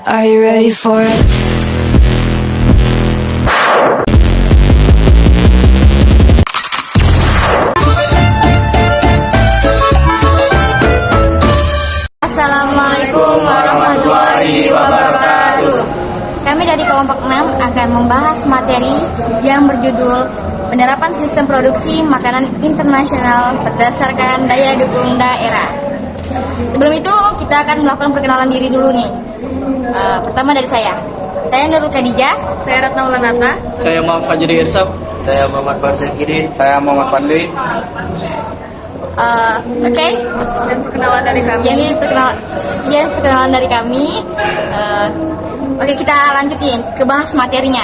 Are you ready for it? Assalamualaikum warahmatullahi wabarakatuh. Kami dari kelompok 6 akan membahas materi yang berjudul penerapan sistem produksi makanan internasional berdasarkan daya dukung daerah. Sebelum itu kita akan melakukan perkenalan diri dulu nih. Pertama dari saya Nurul Khadijah. Saya Ratna Ulanata. Saya Muhammad Fajri Irsab. Saya Muhammad Barzakidin. Saya Muhammad Fadli. Oke. Sekian perkenalan dari kami. Sekian perkenalan dari kami. Oke, kita lanjutin ke bahas materinya.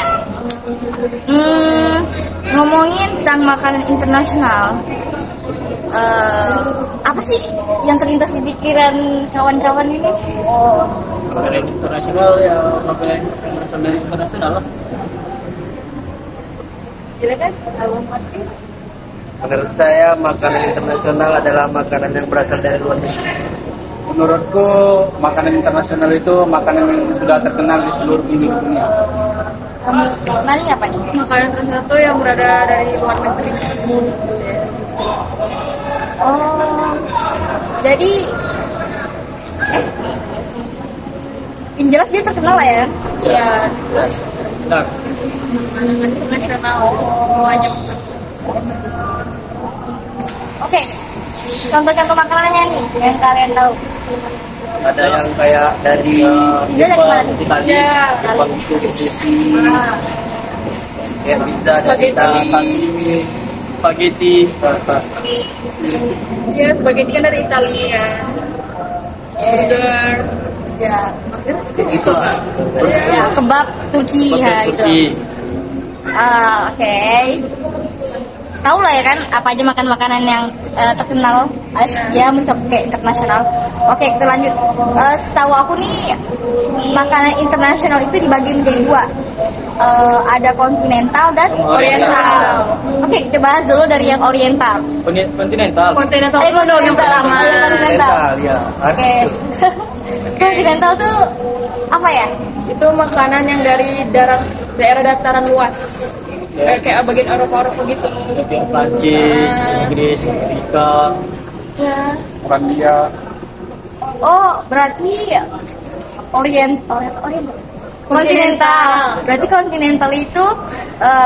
Ngomongin tentang makanan internasional. Apa sih yang terlintas di pikiran kawan-kawan ini? Makanan internasional ya, makanan internasional lah. Silakan, Abang Fatih. Menurut saya makanan internasional adalah makanan yang berasal dari luar negeri. Menurutku makanan internasional itu makanan yang sudah terkenal di seluruh penjuru dunia. Nanya apa nih? Makanan internasional itu yang berada dari luar negeri. Oh, jadi yang jelas dia terkenal lah ya. Ya, terus Nah, makanan internasional semuanya mencakup. Oke, contoh-contoh makanannya nih yang kalian tahu. Ada yang kayak dari Dia dari mana? Itali, Ya, Jepang itu spaghetti, kayak pizza dari Spaghetti. Itali. spaghetti. ya spaghetti kan dari Italia. Burger. Ya, Itu lah. ya kebab Turki ya itu. Turki. Oke. Tahu lah ya kan apa aja makan-makanan yang terkenal ya mencakup kayak internasional. Oke, kita lanjut. Setahu aku nih makanan internasional itu dibagi menjadi dua. Ada kontinental dan oriental. Oke, kita bahas dulu dari yang oriental. Kontinental. Kontinental itu dong yang pertama. Kontinental. Ya, harus Oke. itu. Kontinental tuh apa ya? Itu makanan yang dari daerah dataran luas. Kayak bagian Eropa gitu. Kayak Prancis, Inggris, Amerika, Ya. Polandia. Oh, berarti oriental. Kontinental. Berarti kontinental itu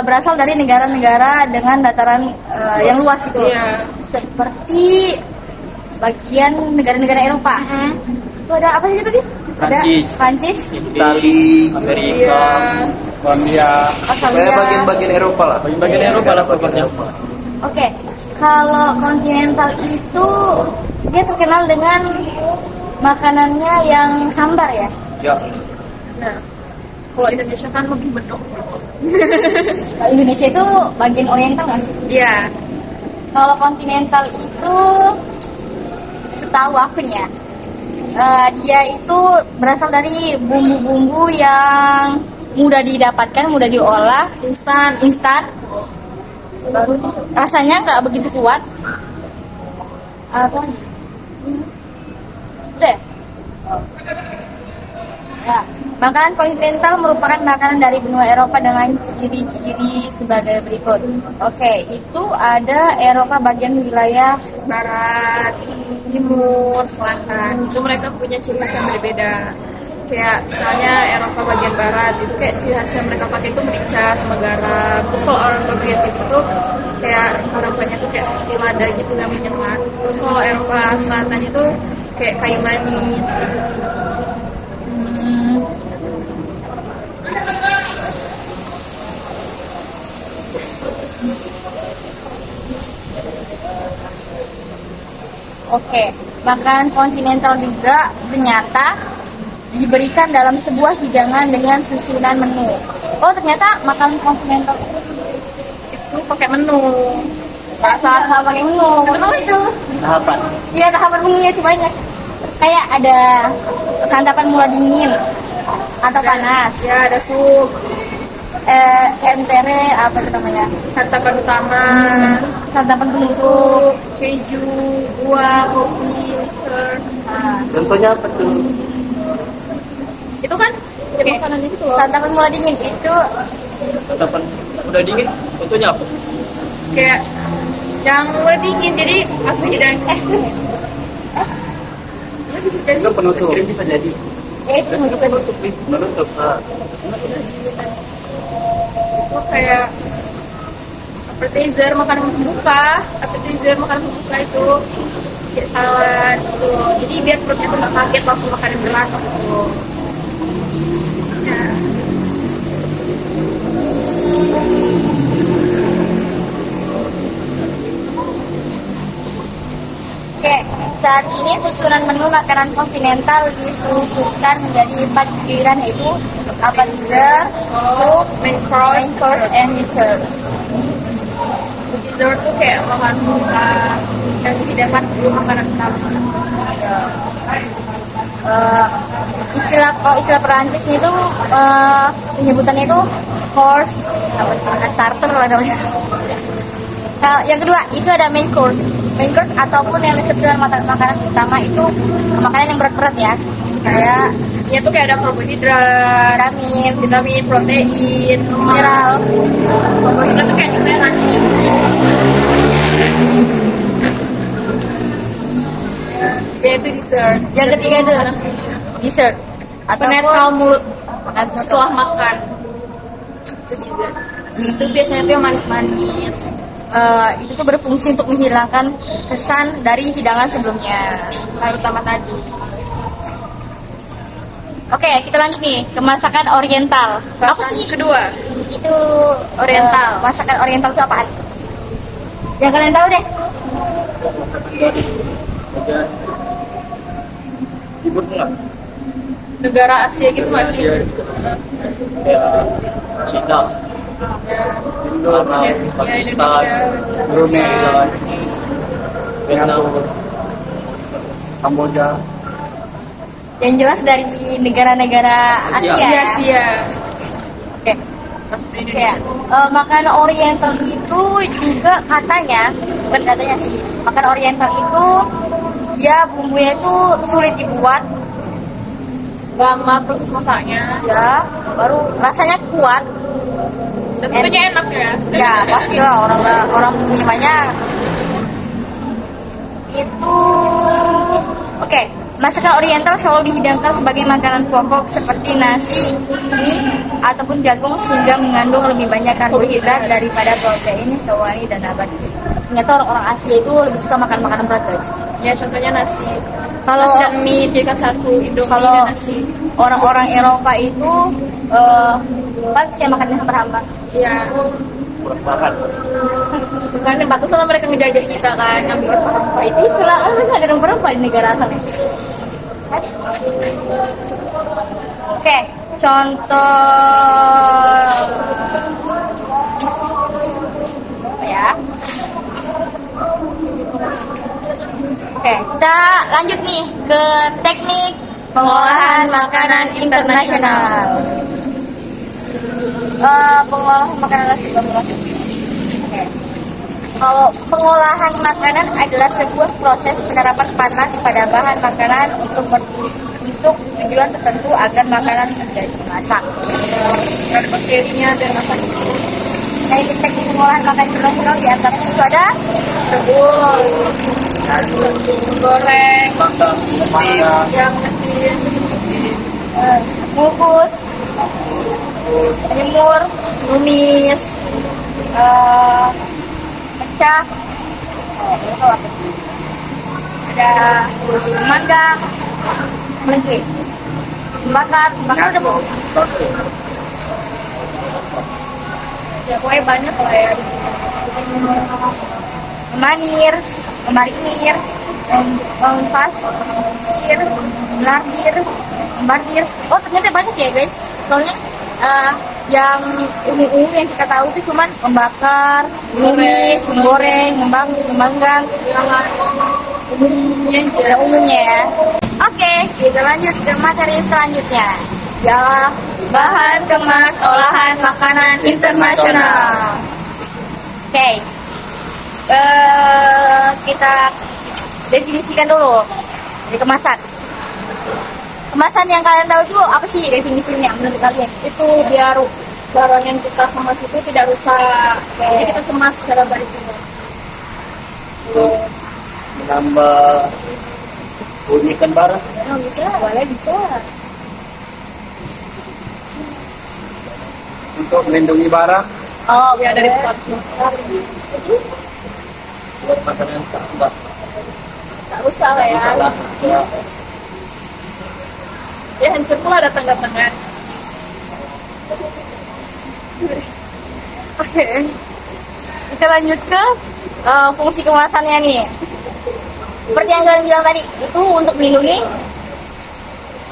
berasal dari negara-negara dengan dataran yang luas itu. Iya. Seperti bagian negara-negara Eropa. Itu ada apa sih tadi? Prancis. Ada Prancis, Inggris, Amerika, Polandia. Saya Australia. bagian-bagian Eropa lah. Bagian Eropa lah pokoknya. Oke. Kalau kontinental itu dia terkenal dengan makanannya yang hambar ya. Ya, Nah, kalau Indonesia kan lebih bedok. Kalau Indonesia itu bagian oriental nggak sih? Iya. Kalau kontinental itu setahu aku nih ya, dia itu berasal dari bumbu-bumbu yang mudah didapatkan, mudah diolah, instan. Baru tuh rasanya nggak begitu kuat. Apa lagi? Udah. Ya, makanan kontinental merupakan makanan dari benua Eropa dengan ciri-ciri sebagai berikut. Oke, itu ada Eropa bagian wilayah Barat, Timur, Selatan. Itu mereka punya ciri khas yang berbeda. Kayak misalnya Eropa bagian Barat itu kayak ciri khas yang mereka pakai itu merica sama garam. Terus kalau Eropa bagian Timur tuh kayak Eropanya tuh kayak seperti lada gitu yang menyelat. Terus kalau Eropa Selatan itu kayak kayu manis. Oke, makanan kontinental juga ternyata diberikan dalam sebuah hidangan dengan susunan menu. Oh, ternyata makanan kontinental Itu pakai menu. salah pakai menu. Menu itu, Tahapan. ya tahapan menunya itu banyak. Kayak ada santapan mula dingin atau panas, Ya ada sup, entere apa itu namanya, santapan utama, santapan penutup. keju, buah, kopi, dessert. Nah, Contohnya apa tuh? Itu kan kayak makanan itu loh. Santapan mula dingin itu Santapan udah dingin, contohnya apa? Kayak yang udah dingin jadi pas hidang es krim. ya bisa jadi Itu penutup. Krim bisa jadi. Itu juga sih. Menutup. itu kayak appetizer makanan pembuka itu kayak salad gitu. Jadi biar perutnya tuh nggak kaget langsung makan yang berat gitu. Ya. Oke, saat ini susunan menu makanan kontinental disusunkan menjadi 4 giliran yaitu appetizer, soup, Main main course, and dessert. Dessert tuh kayak makan buka yang dihidangkan sebelum makanan utama. Kalau istilah Perancis itu penyebutannya itu course, starter lah namanya. Nah, yang kedua itu ada main course. Main course ataupun yang disebut dengan makanan utama itu makanan yang berat-berat ya, kayak Isinya tuh kayak ada karbohidrat, vitamin, protein, mineral. karbohidrat tuh kayak contohnya nasi. Ya itu dessert. Yang ketiga itu dessert Penetral ataupun mulut makan setelah makan. Itu dessert. Itu biasanya tuh yang manis-manis. Itu tuh berfungsi untuk menghilangkan kesan dari hidangan sebelumnya. Kayak utama tadi. Oke, kita lanjut nih ke masakan oriental. Apa sih Kedua, itu oriental? Masakan oriental itu apaan? Yang kalian tahu deh. Timur Tengah. negara Asia gitu nggak sih? Ya, Cina, Indo, Pakistan, Brunei, Thailand, Vietnam, Kamboja. Yang jelas dari negara-negara Asia. Iya, Ya? Asia. Oke. Ya, makanan oriental itu juga katanya, bukan katanya sih, makanan oriental itu ya bumbunya itu sulit dibuat, Lama proses masaknya. ya, baru rasanya kuat. Dan tentunya enak ya. Ya pastilah orang punya banyak. Itu oke. Masakan oriental selalu dihidangkan sebagai makanan pokok seperti nasi, mie, ataupun jagung sehingga mengandung lebih banyak karbohidrat daripada protein, hewani, dan nabati. Ternyata orang-orang Asia itu lebih suka makan makanan berat, guys. Ya contohnya nasi. Kalau Nasi dan mie jadikan satu, Indomie kalau dan nasi. orang-orang Eropa itu kan sih makannya hambar-hambar. Iya. Kurang makan. Kan batasan mereka ngejajah kita kan ngambil rempah-rempah itu. Itulah, nggak ada rempah-rempah di negara asalnya. Oke, contoh ya. Oke, kita lanjut nih ke teknik pengolahan makanan internasional. Pengolahan makanan internasional. Oke. Kalau pengolahan makanan adalah sebuah proses penerapan panas pada bahan makanan untuk tujuan tertentu agar makanan menjadi masak. Ada bakterinya dan apa itu. Nah, ini teknik pengolahan makanan internasional di antaranya itu ada rebus, Goreng, Mangga, yang asin, mengukus, menjemur, tumis, pecah, ada memanggang, lagi membakar udah mau ya pokoknya banyak lah ya. memarinir, memfasir, membardir. Oh ternyata banyak ya guys. Soalnya yang umum yang kita tahu itu cuman membakar, menumis, menggoreng, memanggang, yang umumnya ya. Oke, kita lanjut ke materi selanjutnya. Ialah bahan kemas olahan makanan internasional. Oke, kita definisikan dulu dari kemasan. Kemasan yang kalian tahu itu apa sih definisinya menurut kalian? Itu biar barang yang kita kemas itu tidak rusak. Jadi kita kemas secara baik juga. Menambah keunikan barang. Oh, bisa, boleh bisa. Untuk melindungi barang, Oh, biar dari plastik. Buat makanan tak Tak rusak lah ya. salah. Ya. Ya hancur pula datang-datang kan. Oke. Kita lanjut ke fungsi kemasannya nih. Seperti yang kalian bilang tadi, itu untuk melindungi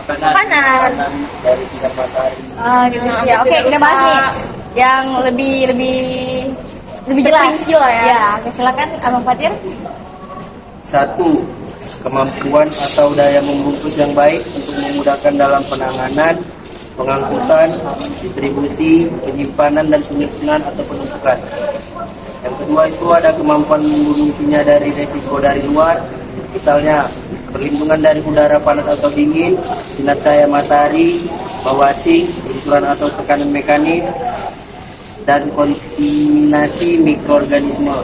Makanan. Dari sinar matahari. gitu. Nah, Ya, oke, tidak kita bahas rusak. nih yang lebih jelas. Terperinci lah ya. Ya, oke, silakan Abang Fatir. 1. Kemampuan atau daya membungkus yang baik untuk memudahkan dalam penanganan, pengangkutan, distribusi, penyimpanan, dan penyusunan atau penumpukan. Yang kedua itu ada kemampuan melindunginya dari resiko dari luar, misalnya perlindungan dari udara panas atau dingin, sinar cahaya matahari, bawasing, benturan atau tekanan mekanis, dan kontaminasi mikroorganisme.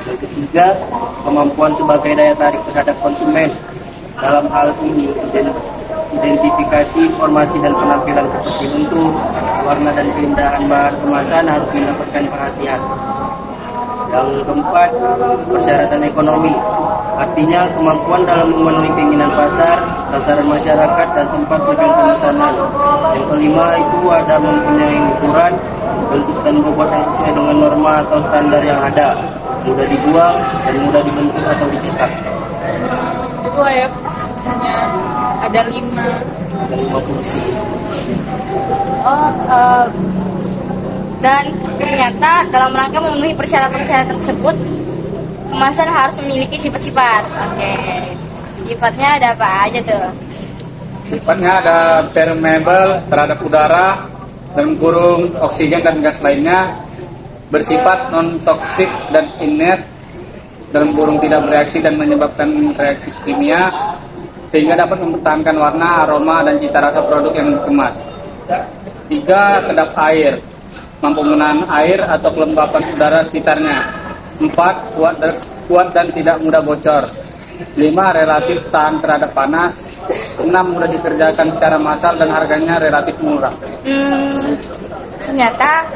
Yang ketiga, kemampuan sebagai daya tarik terhadap konsumen. Dalam hal ini, identifikasi informasi dan penampilan seperti bentuk, warna, dan keindahan bahan kemasan harus mendapatkan perhatian. Yang keempat, persyaratan ekonomi. Artinya kemampuan dalam memenuhi keinginan pasar, sasaran masyarakat, dan tempat tujuan pemesanan. Yang kelima itu ada mempunyai ukuran, bentuk, dan bobot yang sesuai dengan norma atau standar yang ada, mudah dibuang dan mudah dibentuk atau dicetak. Itu lah ya fungsinya. Ada 5. Ada 5 fungsi. Dan ternyata dalam rangka memenuhi persyaratan-persyaratan tersebut, kemasan harus memiliki sifat-sifat. Oke. Sifatnya ada apa aja tuh? sifatnya ada permeable terhadap udara, dalam kurung oksigen dan gas lainnya, bersifat non-toksik dan inert, dalam kurung tidak bereaksi dan menyebabkan reaksi kimia, sehingga dapat mempertahankan warna, aroma, dan cita rasa produk yang dikemas. 3. Kedap air, mampu menahan air atau kelembapan udara sekitarnya. 4. Kuat dan tidak mudah bocor. 5. Relatif tahan terhadap panas. 6. Mudah dikerjakan secara massal dan harganya relatif murah. Ternyata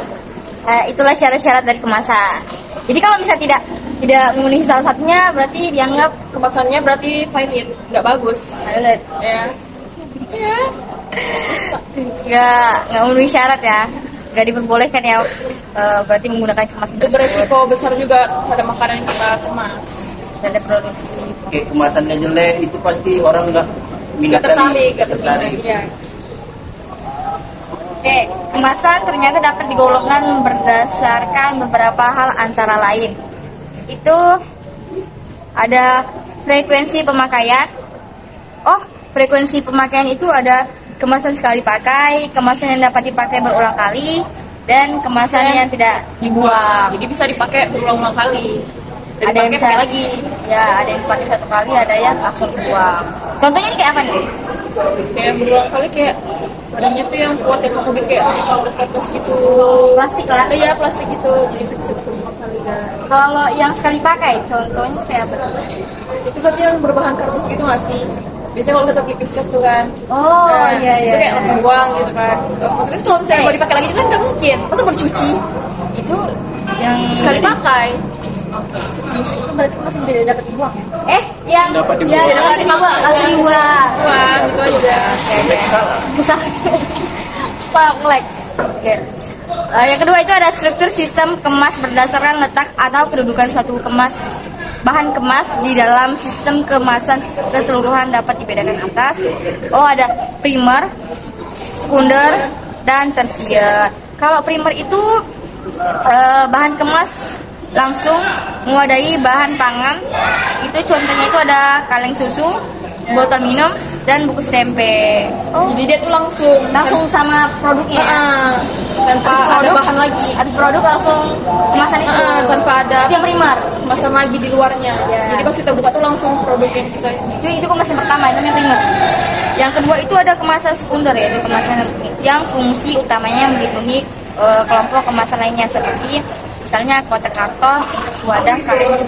itulah syarat-syarat dari kemasan. Jadi kalau misalnya tidak memenuhi salah satunya, berarti dianggap Kemasannya berarti fine, nggak bagus. valid. Ya. Ya. Nggak memenuhi syarat ya, nggak diperbolehkan ya, berarti menggunakan kemasan Itu beresiko besar juga pada makanan yang kita kemas. dari produksi. Oke, kemasannya jelek itu pasti orang nggak minat Nggak tertarik. Iya. Oke, kemasan ternyata dapat digolongkan berdasarkan beberapa hal antara lain. Itu ada frekuensi pemakaian. Oh, frekuensi pemakaian itu ada kemasan sekali pakai, kemasan yang dapat dipakai berulang kali, dan kemasan yang tidak dibuang. Jadi bisa dipakai berulang-ulang kali. Dan Ada yang dipakai bisa, pakai lagi. ya ada yang dipakai satu kali, ada yang langsung dibuang. Contohnya ini kayak apa nih? Kayak berulang kali kayak badannya tuh yang kuat ya kubik kayak staples gitu. Plastik lah. Iya plastik gitu. Jadi itu bisa berulang kali kan. Kalau yang sekali pakai, contohnya kayak apa? Itu berarti yang berbahan kardus gitu nggak sih? Biasanya kalau kita beli piscok tuh kan. Oh, iya, Itu iya. kayak langsung buang gitu kan. Terus kalau misalnya mau dipakai lagi itu kan nggak mungkin. Masa bercuci? Itu yang Sekali pakai. itu berarti masih tidak dapat dibuang ya? Yang Dapat dibuang. yang Dapat langsung dibuang, dipakai. langsung dibuang. Buang gitu aja. Bisa Pak Black. Oke. Yang kedua itu ada struktur sistem kemas berdasarkan letak atau kedudukan suatu bahan kemas di dalam sistem kemasan keseluruhan dapat dibedakan atas. Oh, ada primer, sekunder, dan tersier. Kalau primer itu bahan kemas langsung mewadahi bahan pangan. Itu contohnya itu ada kaleng susu, botol minum, dan bungkus tempe. Oh, Jadi dia tuh langsung sama produknya ya? tanpa ada bahan lagi. Habis produk langsung kemasan itu. Tanpa ada Itu yang primer. kemasan lagi di luarnya. Ya. Jadi pas kita buka tuh langsung produk yang kita ini. Itu kemasan pertama, itu yang primer. Yang kedua itu ada kemasan sekunder, yaitu kemasan yang fungsi utamanya melindungi kelompok kemasan lainnya seperti misalnya kotak karton, wadah, kain,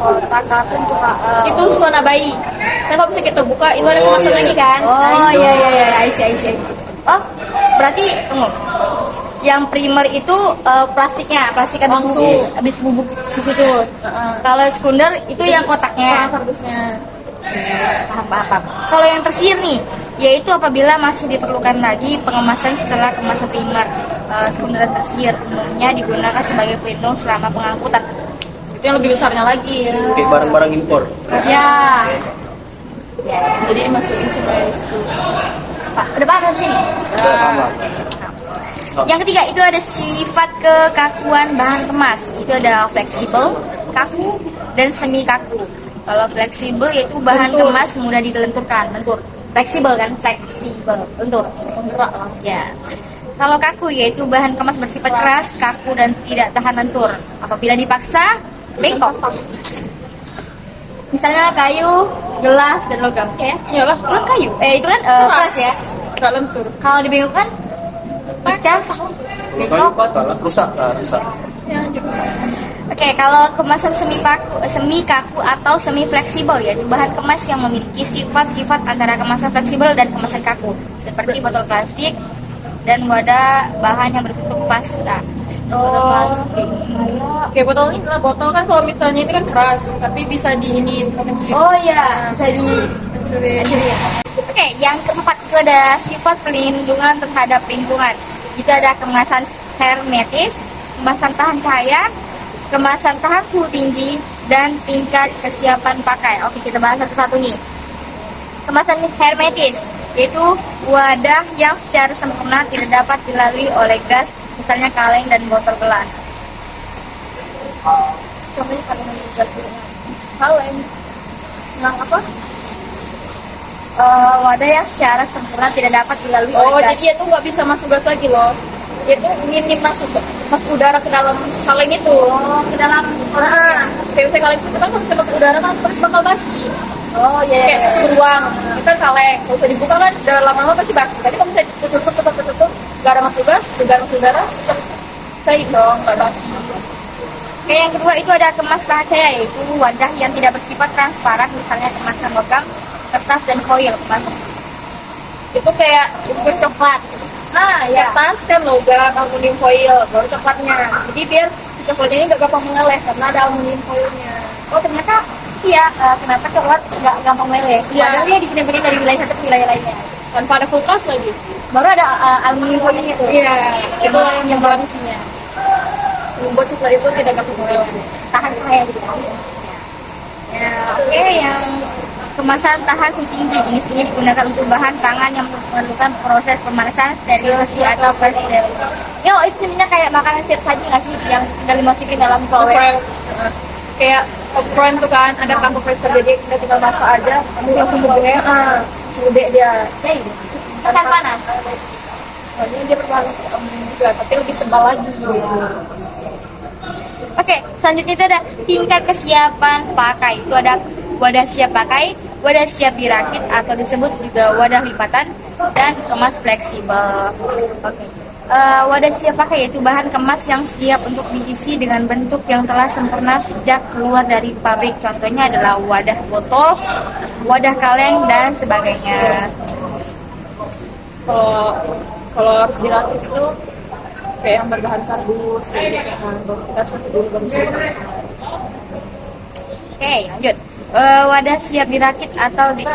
kotak karton juga. Itu zona bayi. Kan kalau bisa kita buka, itu ada kemasan lagi kan? Oh iya iya iya, I see. Oh berarti tunggu. Yang primer itu plastiknya, plastik habis bubuk susu itu. Kalau sekunder itu yang kotaknya. Kardusnya. Paham. Kalau yang tersier nih, yaitu apabila masih diperlukan lagi pengemasan setelah kemasan primer. Sekunder dan tersier umumnya digunakan sebagai pelindung selama pengangkutan. Itu yang lebih besarnya lagi. Kayak barang-barang impor. Ya. Jadi dimasukin semuanya di situ. Pak, udah paham di sini? Yang ketiga itu ada sifat kekakuan bahan kemas. Itu ada fleksibel, kaku, dan semi kaku. Kalau fleksibel yaitu bahan kemas mudah dilenturkan, lentur. Fleksibel kan, fleksibel, lentur, penggerak lah. Ya. Kalau kaku yaitu bahan kemas bersifat keras, kaku dan tidak tahan lentur. Apabila dipaksa, bengkok. Misalnya kayu, gelas, dan logam. Ya, Iyalah. itu kan kayu. Itu kan keras ya. Gak lentur. Kalau dibengkokkan, pecah, bengkok. Rusak. Ya, jadi bisa. Oke, kalau kemasan semi kaku atau semi fleksibel yaitu bahan kemas yang memiliki sifat-sifat antara kemasan fleksibel dan kemasan kaku, seperti botol plastik dan wadah bahan yang berbentuk pasta. Botol plastik. Kayak botol ini lah, botol kan kalau misalnya ini kan keras, tapi bisa diinin kecil. Oh iya, bisa di. Oke, yang keempat itu ada sifat pelindungan terhadap lingkungan. Itu ada kemasan hermetis, kemasan tahan cahaya, kemasan tahan suhu tinggi, dan tingkat kesiapan pakai. Oke, kita bahas satu-satu nih. Kemasan hermetis yaitu wadah yang secara sempurna tidak dapat dilalui oleh gas, misalnya kaleng dan botol gelas. Contohnya kaleng dan gas kaleng. Yang apa? Wadah yang secara sempurna tidak dapat dilalui oleh gas. Jadi dia tuh nggak bisa masuk gas lagi loh. Dia tuh minim masuk udara ke dalam kaleng itu. Ke dalam. Kayak misalnya kaleng susu kan kalau bisa masuk udara kan terus bakal basi. Oh iya. Kayak susu beruang, itu kan kaleng. Kalau bisa dibuka kan udah lama-lama pasti basi. Tapi kalau bisa tutup, nggak ada masuk gas, nggak ada masuk udara, stay dong, nggak basi. Oke, yang kedua itu ada kemas tahan cahaya, yaitu wadah yang tidak bersifat transparan, misalnya kemasan logam, kertas, dan foil kemasan. Itu kayak bungkus coklat. Ya. Kertas kan logam, aluminium foil, baru coklatnya. Jadi biar coklatnya ini nggak gampang meleleh karena ada aluminium foilnya. Oh ternyata iya, kenapa coklat nggak gampang meleleh? Iya. Padahal dia dipindah-pindah dari wilayah satu ke wilayah lainnya. Tanpa ada kulkas lagi. Baru ada aluminium foilnya tuh. Iya, itu yang buat isinya. Membuat coklat itu tidak gampang meleleh. tahan cahaya gitu. Ya, oke, yang kemasan tahan suhu tinggi jenis ini digunakan untuk bahan pangan yang memerlukan proses pemanasan, sterilisasi atau presterilisasi. Yo, itu sebenarnya kayak makanan siap saji nggak sih yang tinggal dimasukin dalam tupperware? Kayak popcorn tuh kan ada kampung freezer jadi kita tinggal masak aja langsung gede gede dia Tahan panas. soalnya dia berwarna juga tapi lebih tebal lagi. Oke, selanjutnya itu ada tingkat kesiapan pakai. Itu ada wadah siap pakai, wadah siap dirakit atau disebut juga wadah lipatan, dan kemas fleksibel. Oke. Wadah siap pakai yaitu bahan kemas yang siap untuk diisi dengan bentuk yang telah sempurna sejak keluar dari pabrik. Contohnya adalah wadah botol, wadah kaleng, dan sebagainya. Kalau harus dirakit itu kayak yang berbahan kardus kayak gitu kan baru kita satu dulu baru bisa. Oke, lanjut. Wadah siap dirakit atau di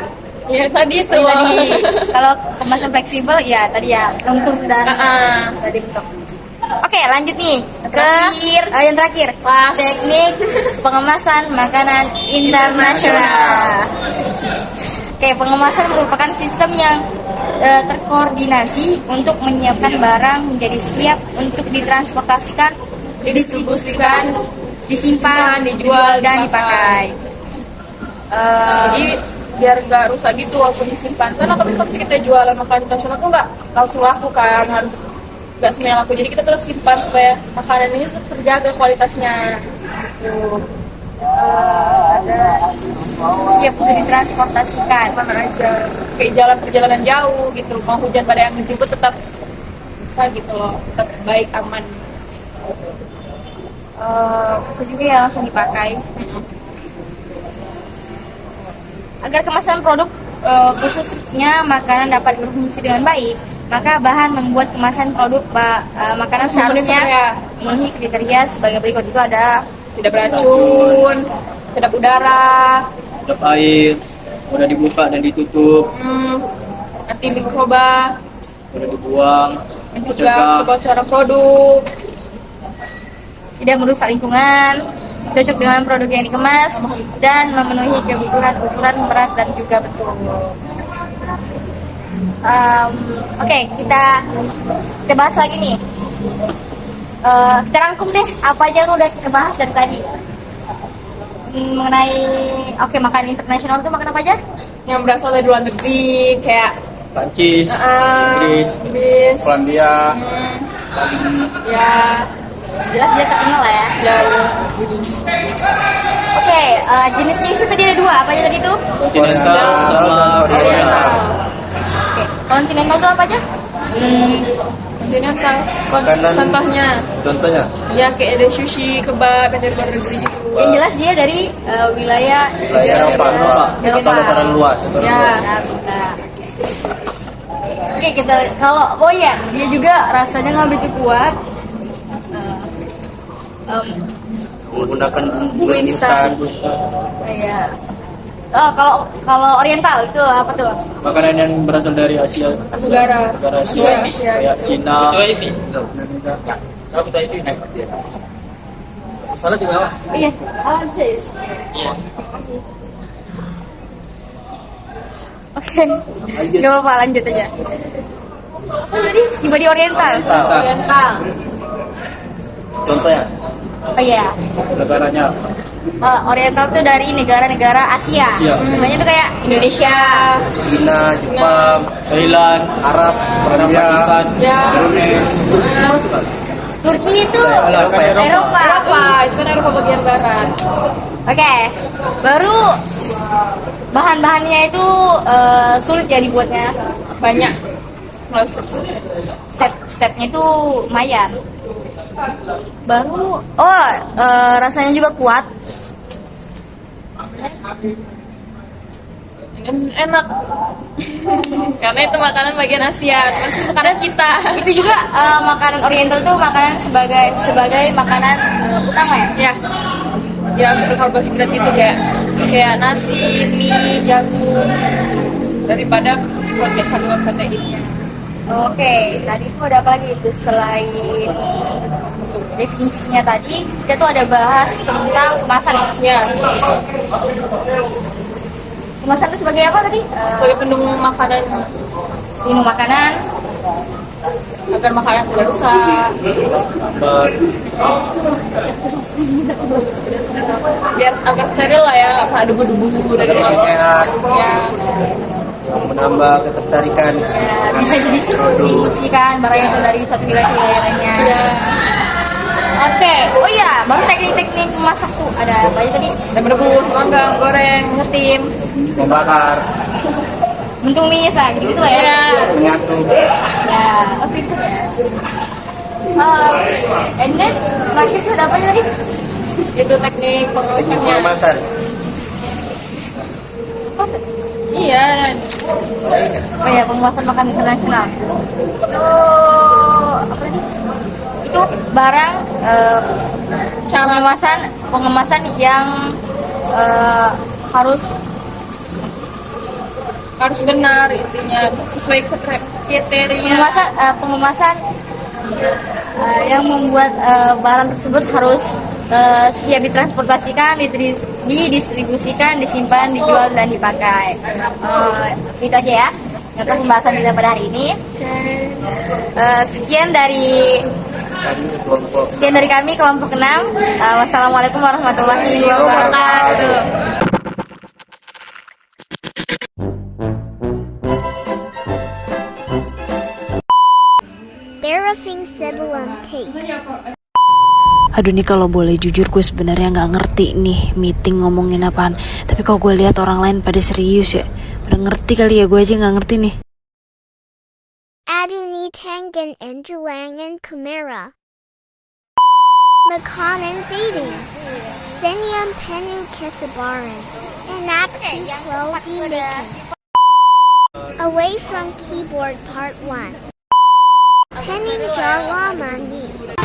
Ya tadi itu. tadi kalau kemasan fleksibel ya tadi ya lentur dan tadi bentuk. Oke, lanjut nih ke yang terakhir. Pas. Teknik pengemasan makanan internasional. Oke, pengemasan merupakan sistem yang terkoordinasi untuk menyiapkan barang menjadi siap untuk ditransportasikan, Didistribusikan, disimpan, dijual, dan dipakai. Jadi biar nggak rusak gitu walaupun disimpan karena kalau kita jualan makanan internasional tuh nggak langsung laku kan harus nggak semuanya laku jadi kita terus simpan supaya makanan ini tetap terjaga kualitasnya gitu. Ada siap untuk ditransportasikan. Mana aja kayak jalan perjalanan jauh gitu, mau hujan pada yang jemput tetap bisa gitu loh, tetap baik aman. Bisa juga ya langsung dipakai. Agar kemasan produk khususnya makanan dapat berfungsi dengan baik, maka bahan membuat kemasan produk makanan seharusnya memenuhi kriteria sebagai berikut. Itu ada Tidak beracun, tidak udara, Kedap air, mudah dibuka dan ditutup, anti mikroba, mudah dibuang, mencegah kebocoran produk. tidak merusak lingkungan, cocok dengan produk yang dikemas, dan memenuhi kebutuhan ukuran berat dan juga betul. Oke, kita bahas lagi nih. Kita rangkum deh apa aja yang udah kita bahas dari tadi mengenai makanan internasional itu makan apa aja? Yang berasal dari luar negeri kayak Prancis, Inggris, Inggris, Polandia, ya Jelas dia terkenal lah ya. jauh. Oke, jenis-jenis itu tadi ada dua, apa aja tadi itu? kontinental sama oriental. Oke, kontinental itu apa aja? Kontinental. Makanan- Contohnya, ya kayak ada sushi, kebab yang dari luar negeri gitu. Yang jelas dia dari wilayah Eropa, Eropa. atau dataran luas. Ya, Benar. Oke, kita kalau dia juga rasanya nggak begitu kuat. Menggunakan bumbu instan. Kayak kalau oriental itu apa tuh? Makanan yang berasal dari Asia, negara Asia, kayak Cina, Kalau kita itu naik. Salah juga. Iya, salam sih. Oke, nggak apa-apa, lanjut aja. Jadi tiba di oriental. oriental. Contohnya, Oh iya, negaranya oriental tuh dari negara-negara Asia. Asia. Contohnya tuh kayak Indonesia, Cina, Jepang, Thailand, Arab, Pakistan, Ya, Turki itu Eropa, Eropa. Eropa, itu kan Eropa bagian barat. Oke, baru bahan-bahannya itu sulit ya dibuatnya. Banyak. Kalau Step-stepnya itu lumayan. Baru, rasanya juga kuat. enak. Karena itu makanan bagian Asia, terus makanan kita. Itu juga makanan oriental tuh makanan sebagai makanan utama ya. Ya, berkarbohidrat gitu kayak nasi, mie, jagung daripada protein kandungan proteinnya. Oke, tadi itu ada apa lagi itu selain definisinya tadi, kita tuh ada bahas tentang kemasan ya. Ya, Kemasan itu sebagai apa tadi? sebagai pendukung makanan Minum makanan. agar makanan tidak rusak, biar agak steril lah ya, nggak ada debu-debu dari luar. Ya, menambah ketertarikan. Bisa didistribusikan barangnya itu dari satu wilayah ke wilayah lainnya. ya. Oke, oh iya, baru teknik-teknik masak tuh ada apa aja tadi? Dan merebus, manggang, goreng, ngetim. Membakar, Mentung minyak gitu lah ya. Ya, menyatu. Ya, oke. And then terakhir tuh ada apa aja tadi? itu teknik pengemasannya. Pengemasan. Iya, Oh ya, penguasaan makanan internasional. Itu apa tadi? Itu barang pengemasan yang harus benar intinya sesuai kriteria. pengemasan yang membuat barang tersebut harus siap ditransportasikan, didistribusikan, disimpan, dijual dan dipakai. Itu aja ya untuk pembahasan kita pada hari ini. Sekian dari kami kelompok 6. Wassalamualaikum warahmatullahi wabarakatuh. There are things sebelum taste. Aduh nih kalau boleh jujur gue sebenarnya nggak ngerti nih meeting ngomongin apaan. Tapi kalau gue lihat orang lain pada serius ya, pada ngerti kali ya, gue aja nggak ngerti nih. Adini Tangan and Jalangan Kamera. Makanan dating. Senyum Pening Kesabaran. Enacting Clothy Making. Away from Keyboard Part 1. Pening Jarlamani.